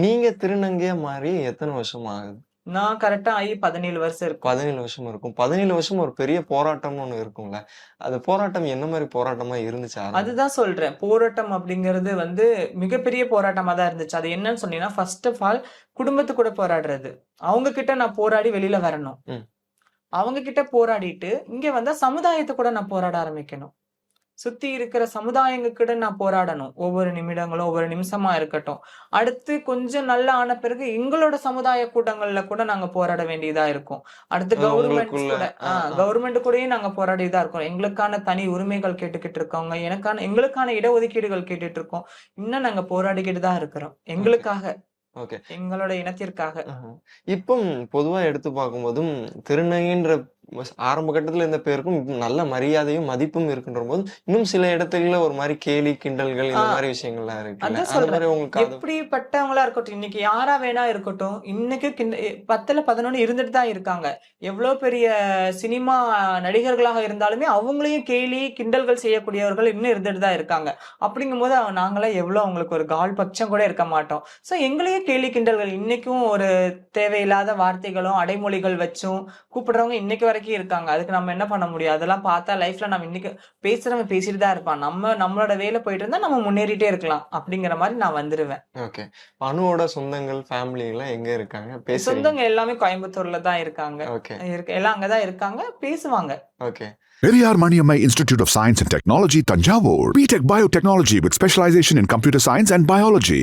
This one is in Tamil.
நீங்க திருநங்கையா மாறி எத்தன வருஷம் ஆகுது? நான் கரெக்ட்டா ஆயி 17 வருஷம் இருக்கும். 17 வருஷம் இருக்கும். 17 வருஷம் ஒரு பெரிய போராட்டம்னு ஒண்ணு இருக்கும்ல. அது போராட்டம் என்ன மாரி போராட்டமா இருந்துச்சு ஆரம்பம்? அதுதான் சொல்றேன். போராட்டம் அப்படிங்கிறது வந்து மிகப்பெரிய போராட்டமா தான் இருந்துச்சு. அது என்னன்னு சொன்னீங்கன்னா, ஃபர்ஸ்ட் ஆஃப் ஆல் குடும்பத்து கூட போராடுறது. அவங்க கிட்ட நான் போராடி வெளில வரணும். ம். அவங்க கிட்ட போராடிட்டு, இங்க வந்தா சமுதாயத்த கூட நான் போராட ஆரம்பிக்கணும். சுத்தி இருக்கிற சமுதாயங்ககிட்ட நான் போராடணும். ஒவ்வொரு நிமிடங்களும், ஒவ்வொரு நிமிஷமா இருக்கட்டும். அடுத்து கொஞ்சம் நல்லா ஆன பிறகு எங்களோட சமுதாய கூட்டங்கள்ல கூட நாங்க போராட வேண்டியதா இருக்கும். அடுத்து கவர்மெண்ட்ஸ் உங்களுக்குள்ள கூட ஆ, ஆ. கவர்மெண்ட் கூடயும் நாங்க போராடி தான் இருக்கோம். எங்களுக்கான தனி உரிமைகள் கேட்டுக்கிட்டு இருக்கோங்க. எங்களுக்கான இடஒதுக்கீடுகள் கேட்டுட்டு இருக்கோம். இன்னும் நாங்க போராடிக்கிட்டு தான் இருக்கிறோம். ஓகே, எங்களுக்காக, ஓகே. எங்களோட இனத்திற்காக. ஆஹ. இப்போ பொதுவா எடுத்து பார்க்கும்போதும், திருநங்கைன்ற ஆரம்ப கட்டத்துல இருந்த பேருக்கும் நல்ல மரியாதையும், மதிப்பும் இருக்குன்றபோது, இன்னும் சில இடத்துகள்ல ஒரு மாரி கேலி, கிண்டல்கள் ஆ இந்த மாரி விஷயங்கள்லாம் இருக்குல்ல. அதான் அந்த சொல்றேன். மாரி உங்களுக்கு அது எப்படிப்பட்டவங்களா இருக்கட்டும், இன்னைக்கு யாரா வேணா இருக்கட்டும், இன்னைக்கு 10ல 11 இருந்துட்டு தான் இருக்காங்க. எவ்வளோ பெரிய சினிமா நடிகர்களாக இருந்தாலுமே, அவங்களையும் கேலி, கிண்டல்கள் செய்யக்கூடியவர்கள் இன்னும் இருந்துட்டு தான் இருக்காங்க. அப்படிங்கும்போது நாங்கலாம் எவ்வளோ அவங்களுக்கு ஒரு கால் பட்சம் கூட இருக்க மாட்டோம். ஸோ எங்களையும் கேலி, கிண்டல்கள் இன்னைக்கும் ஒரு தேவையில்லாத வார்த்தைகளும், அடைமொழிகள் வச்சும் கூப்பிடுறவங்க இன்னைக்கு வரைக்கும் இருக்காங்க. அதுக்கு நம்ம என்ன பண்ண முடியும்? அதெல்லாம் பார்த்தா லைஃப்ல நம்ம இன்னைக்கு பேசுறவன் பேசிட்டு தான் இருப்பான். நம்மளோட வேல போயிட்டு இருந்தா நம்ம முன்னேறிட்டே இருக்கலாம். அப்படிங்கிற மாரி நான் வந்துருவேன். ஓகே. அனுவோட சொந்தங்கள், ஃபேமிலிலாம் எங்க இருக்காங்க? பேசுறீங்க. சொந்தங்க எல்லாமே கோயம்புத்தூர்ல தான் இருக்காங்க. ஓகே, எல்லாம் அங்க தான் இருக்காங்க. பேசுவாங்க. Okay. Periyar Maniammai Institute of Science and Technology, Tanjavur. B.Tech Biotechnology with specialization in computer science and biology.